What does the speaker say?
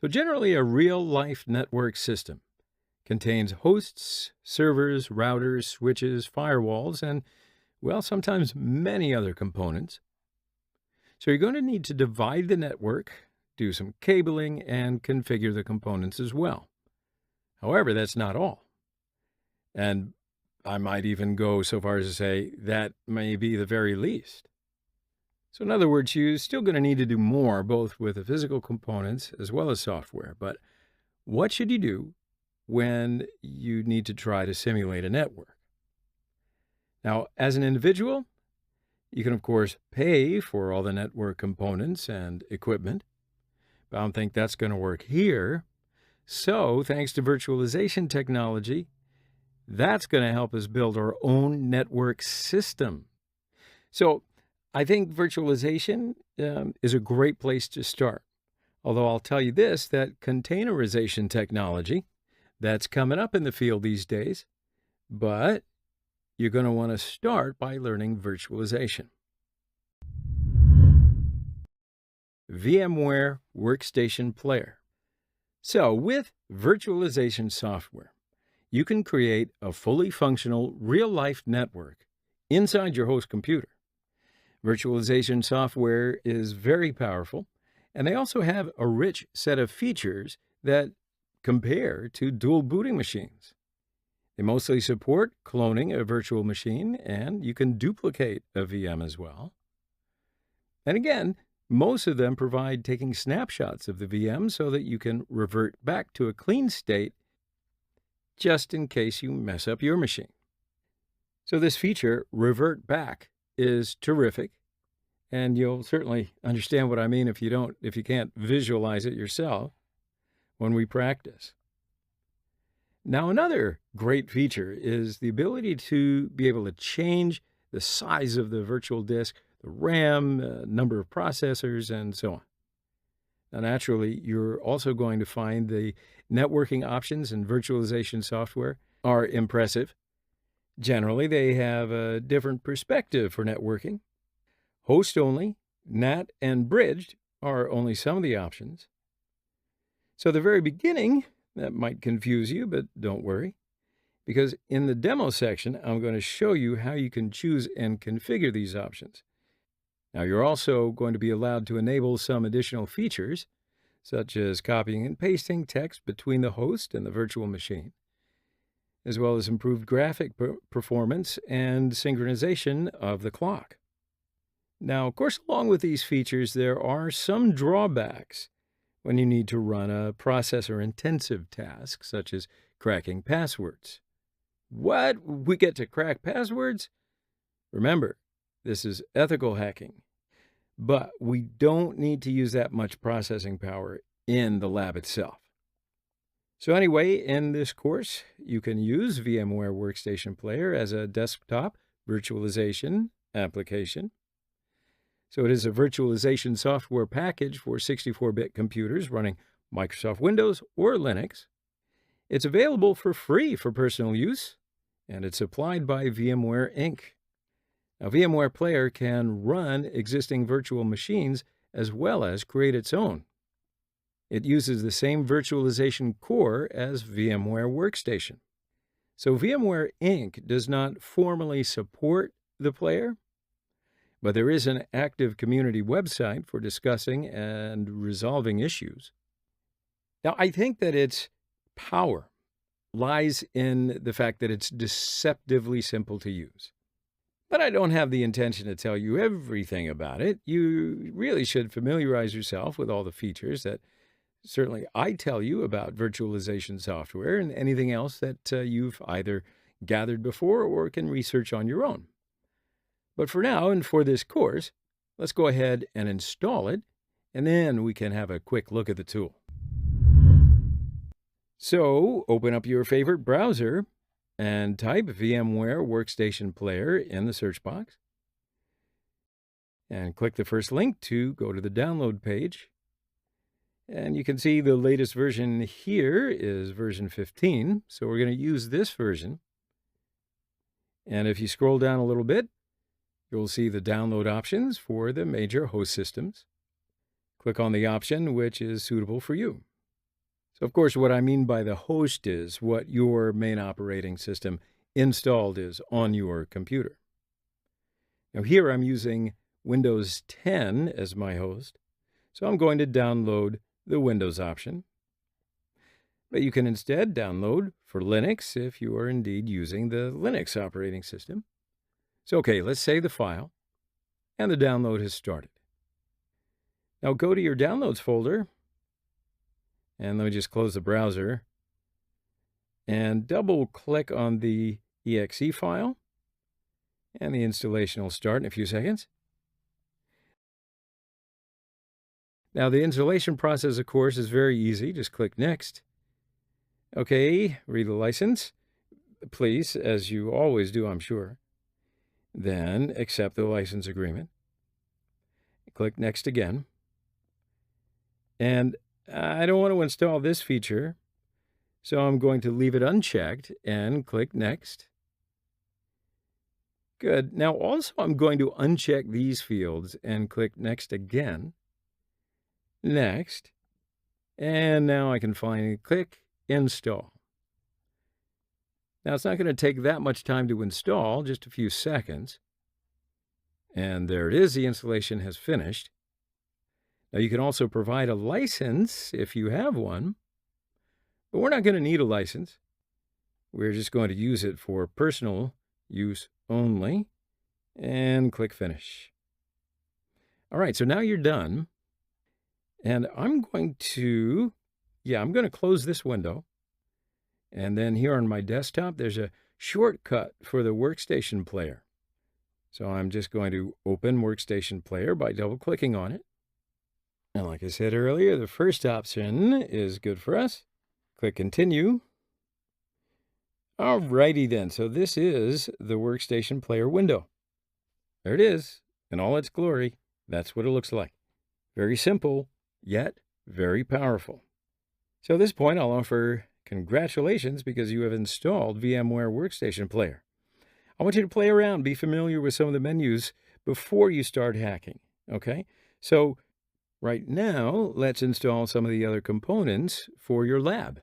So generally, a real-life network system contains hosts, servers, routers, switches, firewalls, and, well, sometimes many other components. So you're going to need to divide the network, do some cabling, and configure the components as well. However, that's not all. And I might even go so far as to say that may be the very least. So in other words, you're still going to need to do more, both with the physical components as well as software. But what should you do when you need to try to simulate a network? Now, as an individual, you can, of course, pay for all the network components and equipment, but I don't think that's going to work here. So, thanks to virtualization technology, that's going to help us build our own network system. So, I think virtualization is a great place to start. Although I'll tell you this, that containerization technology, that's coming up in the field these days, but you're going to want to start by learning virtualization. VMware Workstation Player. So with virtualization software, you can create a fully functional real-life network inside your host computer. Virtualization software is very powerful, and they also have a rich set of features that compare to dual booting machines. They mostly support cloning a virtual machine, and you can duplicate a VM as well. And again, most of them provide taking snapshots of the VM so that you can revert back to a clean state just in case you mess up your machine. So this feature, Revert Back, is terrific, and you'll certainly understand what I mean if you can't visualize it yourself when we practice. Now, another great feature is the ability to be able to change the size of the virtual disk, the RAM, number of processors, and so on. Now, naturally, you're also going to find the networking options in virtualization software are impressive. Generally, they have a different perspective for networking. Host-only, NAT, and bridged are only some of the options. So at the very beginning, that might confuse you, but don't worry, because in the demo section, I'm going to show you how you can choose and configure these options. Now, you're also going to be allowed to enable some additional features, such as copying and pasting text between the host and the virtual machine, as well as improved graphic performance and synchronization of the clock. Now, of course, along with these features, there are some drawbacks when you need to run a processor-intensive task, such as cracking passwords. What? We get to crack passwords? Remember, this is ethical hacking. But we don't need to use that much processing power in the lab itself. So anyway, in this course, you can use VMware Workstation Player as a desktop virtualization application. So it is a virtualization software package for 64-bit computers running Microsoft Windows or Linux. It's available for free for personal use, and it's supplied by VMware Inc. Now, VMware Player can run existing virtual machines as well as create its own. It uses the same virtualization core as VMware Workstation. So VMware Inc. does not formally support the player, but there is an active community website for discussing and resolving issues. Now, I think that its power lies in the fact that it's deceptively simple to use. But I don't have the intention to tell you everything about it. You really should familiarize yourself with all the features that certainly I tell you about virtualization software and anything else that you've either gathered before or can research on your own. But for now and for this course, let's go ahead and install it, and then we can have a quick look at the tool. So open up your favorite browser and type VMware Workstation Player in the search box. And click the first link to go to the download page. And you can see the latest version here is version 15. So we're going to use this version. And if you scroll down a little bit, you'll see the download options for the major host systems. Click on the option which is suitable for you. So, of course, what I mean by the host is what your main operating system installed is on your computer. Now, here I'm using Windows 10 as my host, so I'm going to download the Windows option. But you can instead download for Linux if you are indeed using the Linux operating system. So, okay, let's save the file, and the download has started. Now go to your Downloads folder, and let me just close the browser, and double-click on the exe file, and the installation will start in a few seconds. Now, the installation process, of course, is very easy. Just click Next. Okay, read the license, please, as you always do, I'm sure. Then accept the license agreement. Click Next again. And I don't want to install this feature, so I'm going to leave it unchecked and click Next. Good. Now, also, I'm going to uncheck these fields and click Next again. Next. And now I can finally click Install. Now, it's not going to take that much time to install, just a few seconds. And there it is. The installation has finished. Now, you can also provide a license if you have one, but we're not going to need a license. We're just going to use it for personal use only, and click Finish. All right, so now you're done, and I'm going to close this window, and then here on my desktop, there's a shortcut for the Workstation Player. So I'm just going to open Workstation Player by double-clicking on it. And like I said earlier, the first option is good for us. Click Continue. All righty then, so this is the Workstation Player window. There it is, in all its glory. That's what it looks like. Very simple, yet very powerful. So at this point, I'll offer congratulations because you have installed VMware Workstation Player. I want you to play around, be familiar with some of the menus before you start hacking, okay? So right now, let's install some of the other components for your lab.